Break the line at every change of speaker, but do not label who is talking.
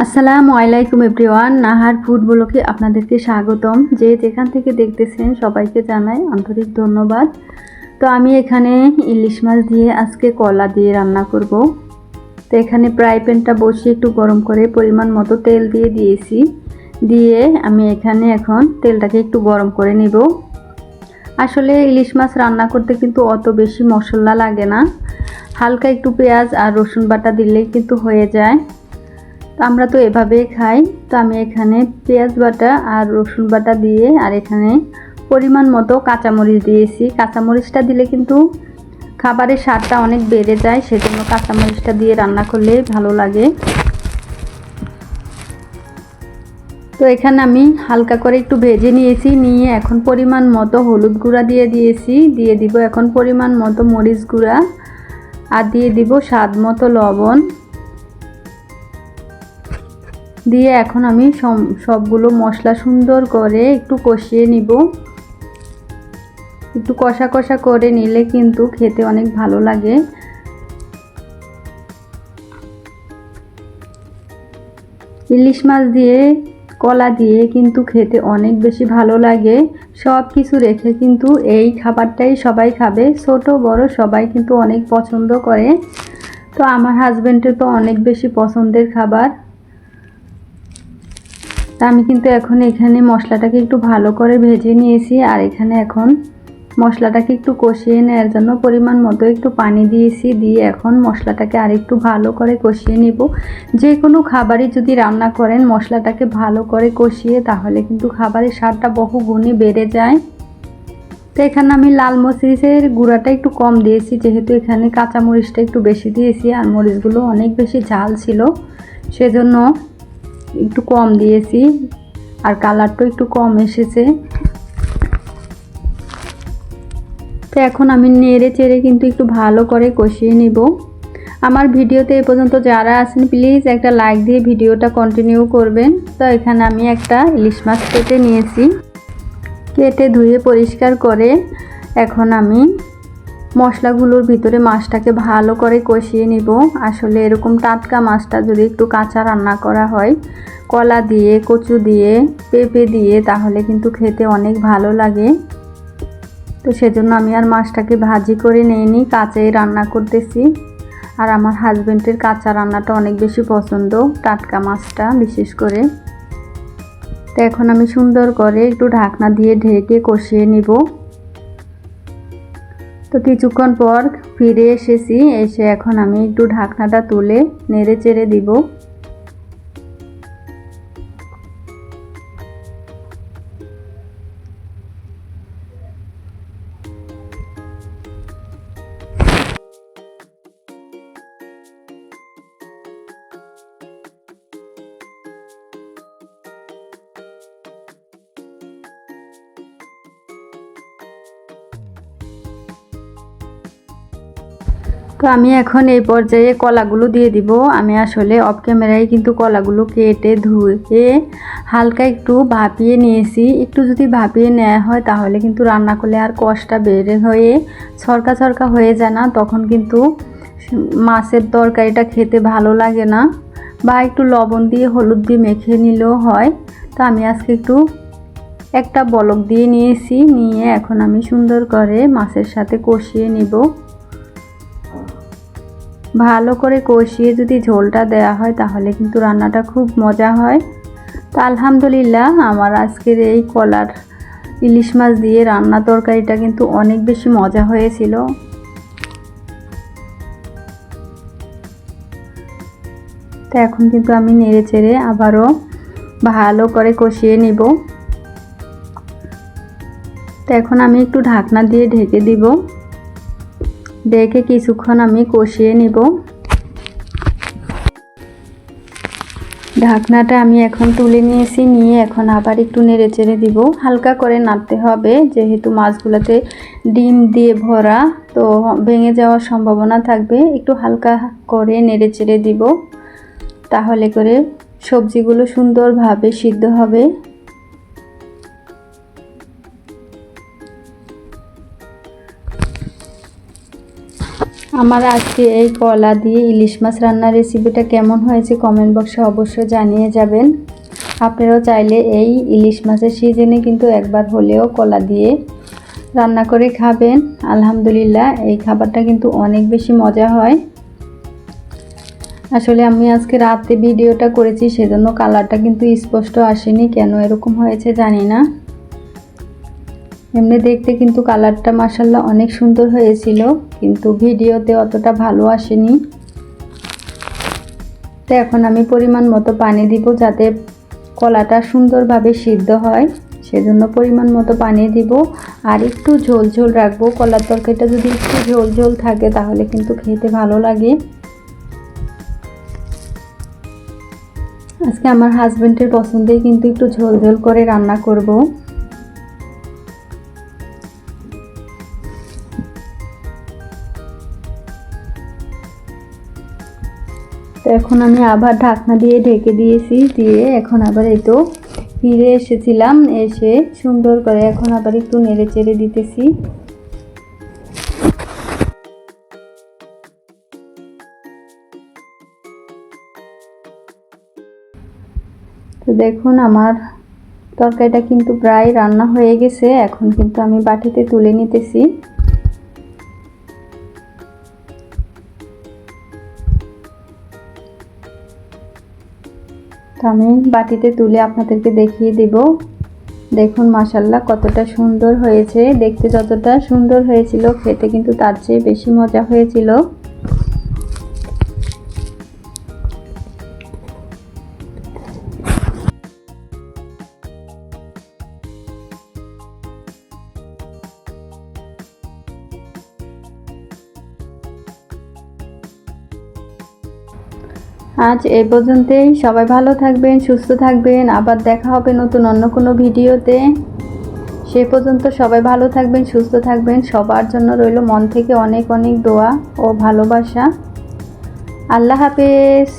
আসসালামু আলাইকুম everyone, Nahar food ব্লগে আপনাদেরকে স্বাগতম। যে যেখান থেকে দেখতেছেন সবাইকে জানাই আন্তরিক ধন্যবাদ। তো আমি এখানে ইলিশ মাছ দিয়ে আজকে কলা দিয়ে রান্না করব। তো এখানে ফ্রাই প্যানটা বসিয়ে একটু গরম করে পরিমাণ মতো তেল দিয়েছি। দিয়ে আমি এখানে এখন তেলটাকে একটু গরম করে নিব। আসলে ইলিশ মাছ রান্না করতে কিন্তু অত বেশি মশলা লাগে না, হালকা একটু পেঁয়াজ আর রসুন বাটা দিলেই কিন্তু হয়ে যায়। আমরা তো এভাবেই খাই। তো আমি এখানে পেঁয়াজ বাটা আর রসুন বাটা দিয়ে আর এখানে পরিমাণ মতো কাঁচামরিচ দিয়েছি। কাঁচামরিচটা দিলে কিন্তু খাবারের স্বাদটা অনেক বেড়ে যায়, সেজন্য কাঁচামরিচটা দিয়ে রান্না করলে ভালো লাগে। তো এখানে আমি হালকা করে একটু ভেজে নিয়েছি, নিয়ে এখন পরিমাণ মতো হলুদ গুঁড়া দিয়েছি। দিয়ে দিব এখন পরিমাণ মতো মরিচ গুঁড়া আর দিয়ে দিব স্বাদ মতো লবণ। দিয়ে এখন আমি সবগুলো মশলা সুন্দর করে একটু কষিয়ে নিব। একটু কষা কষা করে নিলে কিন্তু খেতে অনেক ভালো লাগে। ইলিশ মাছ দিয়ে কলা দিয়ে কিন্তু খেতে অনেক বেশি ভালো লাগে। সব কিছু রেখে কিন্তু এই খাবারটাই সবাই খাবে, ছোট বড় সবাই কিন্তু অনেক পছন্দ করে। তো আমার হাজবেন্ডের তো অনেক বেশি পছন্দের খাবার। আমি কিন্তু এখন এখানে মশলাটাকে একটু ভালো করে ভেজে নিয়েছি, আর এখানে এখন মশলাটাকে একটু কষিয়ে নেওয়ার জন্য পরিমাণ মতো একটু পানি দিয়েছি। দিয়ে এখন মশলাটাকে আর একটু ভালো করে কষিয়ে নিব। যে কোনো খাবারই যদি রান্না করেন মশলাটাকে ভালো করে কষিয়ে, তাহলে কিন্তু খাবারের স্বাদটা বহু গুণে বেড়ে যায়। তো এখানে আমি লাল মরিচের গুঁড়াটা একটু কম দিয়েছি, যেহেতু এখানে কাঁচা মরিচটা একটু বেশি দিয়েছি আর মরিচগুলো অনেক বেশি ঝাল ছিল, সেজন্য একটু কম দিয়েছি। আর কালারটা একটু কম এসেছে। তো এখন আমি নেড়ে চেড়ে কিন্তু একটু ভালো করে কষিয়ে নিব। আমার ভিডিওতে এ পর্যন্ত যারা আছেন প্লিজ একটা লাইক দিয়ে ভিডিওটা কন্টিনিউ করবেন। তো এখানে আমি একটা ইলিশ মাছ কেটে নিয়েছি, কেটে ধুয়ে পরিষ্কার করে এখন আমি মশলাগুলোর ভিতরে মাছটাকে ভালো করে কষিয়ে নিব। আসলে এরকম টাটকা মাছটা যদি একটু কাঁচা রান্না করা হয় কলা দিয়ে, কচু দিয়ে, পেঁপে দিয়ে, তাহলে কিন্তু খেতে অনেক ভালো লাগে। তো সেজন্য আমি আর মাছটাকে ভাজি করে নিইনি, কাঁচাই রান্না করতেছি। আর আমার হাজবেন্ডের কাঁচা রান্নাটা অনেক বেশি পছন্দ, টাটকা মাছটা বিশেষ করে। তো এখন আমি সুন্দর করে একটু ঢাকনা দিয়ে ঢেকে কষিয়ে নিব। তো কিছুক্ষণ পর ফিরে এসেছি, এসে এখন আমি একটু ঢাকনাটা তুলে নেড়ে চেড়ে দিব। তো আমি এখন এই পর্যায়ে কলাগুলো দিয়ে দিব। আমি আসলে অফ ক্যামেরায় কিন্তু কলাগুলো কেটে ধুয়ে হালকা একটু ভাপিয়ে নিয়েছি। একটু যদি ভাপিয়ে নেওয়া হয় তাহলে কিন্তু রান্না করলে আর কষটা বেড়ে হয়ে ছরকা ছরকা হয়ে যায় না, তখন কিন্তু মাছের তরকারিটা খেতে ভালো লাগে না। বা একটু লবণ দিয়ে হলুদ দিয়ে মেখে নিলেও হয়। তো আমি আজকে একটু একটা বলক দিয়ে নিয়েছি, নিয়ে এখন আমি সুন্দর করে মাছের সাথে কষিয়ে নিব। ভালো করে কষিয়ে যদি ঝোলটা দেওয়া হয় তাহলে কিন্তু রান্নাটা খুব মজা হয়। তো আলহামদুলিল্লাহ আমার আজকের এই কলার ইলিশ মাছ দিয়ে রান্না তরকারিটা কিন্তু অনেক বেশি মজা হয়েছিল। তো এখন কিন্তু আমি নেড়ে চেড়ে আবারও ভালো করে কষিয়ে নিব। তো এখন আমি একটু ঢাকনা দিয়ে ঢেকে দিব, ঢেকে কিছুক্ষণ আমি কষিয়ে নিব। ঢাকনাটা আমি এখন তুলে নিয়েছি, নিয়ে এখন আবার একটু নেড়ে চেড়ে দিব। হালকা করে নাড়তে হবে, যেহেতু মাছগুলোতে ডিম দিয়ে ভরা, তো ভেঙে যাওয়ার সম্ভাবনা থাকবে। একটু হালকা করে নেড়ে চেড়ে দিব, তাহলে করে সবজিগুলো সুন্দরভাবে সিদ্ধ হবে। আমার আজকে এই কলা দিয়ে ইলিশ মাছ রান্নার রেসিপিটা কেমন হয়েছে কমেন্ট বক্সে অবশ্যই জানিয়ে যাবেন। আপনারাও চাইলে এই ইলিশ মাছের সিজনে কিন্তু একবার হলেও কলা দিয়ে রান্না করে খাবেন। আলহামদুলিল্লাহ, এই খাবারটা কিন্তু অনেক বেশি মজা হয়। আসলে আমি আজকে রাতে ভিডিওটা করেছি, সেজন্য কালারটা কিন্তু স্পষ্ট আসেনি, কেন এরকম হয়েছে জানি না। এমনি দেখতে কিন্তু কালারটা মাশাআল্লাহ অনেক সুন্দর হয়েছিল, কিন্তু ভিডিওতে অতটা ভালো আসেনি। তো এখন আমি পরিমাণ মতো পানি দিব যাতে কলাটা সুন্দরভাবে সিদ্ধ হয়, সেজন্য পরিমাণ মতো পানি দিব। আর একটু ঝোল ঝোল রাখবো। কলার তরকারিটা যদি একটু ঝোল ঝোল থাকে তাহলে কিন্তু খেতে ভালো লাগে। আজকে আমার হাজবেন্ডের পছন্দেই কিন্তু একটু ঝোল ঝোল করে রান্না করব। তো এখন আমি আবার ঢাকনা দিয়ে ঢেকে দিয়েছি, দিয়ে এখন আবার এই তো ফিরে এসেছিলাম, এসে সুন্দর করে এখন আবার একটু নেড়ে চেড়ে দিতেছি। তো দেখুন আমার তরকারিটা কিন্তু প্রায় রান্না হয়ে গেছে। এখন কিন্তু আমি বাটিতে তুলে নিতেছি। তো আমি বাটিতে তুলে আপনাদেরকে দেখিয়ে দেব। দেখুন মাশাআল্লাহ কতটা সুন্দর হয়েছে। দেখতে যতটা সুন্দর হয়েছিল, খেতে কিন্তু তার চেয়ে বেশি মজা হয়েছিল। আজ এই পর্যন্তই। সবাই ভালো থাকবেন, সুস্থ থাকবেন। আবার দেখা হবে নতুন অন্য কোনো ভিডিওতে। সে পর্যন্ত সবাই ভালো থাকবেন, সুস্থ থাকবেন। সবার জন্য রইল মন থেকে অনেক অনেক দোয়া ও ভালোবাসা। আল্লাহ হাফেজ।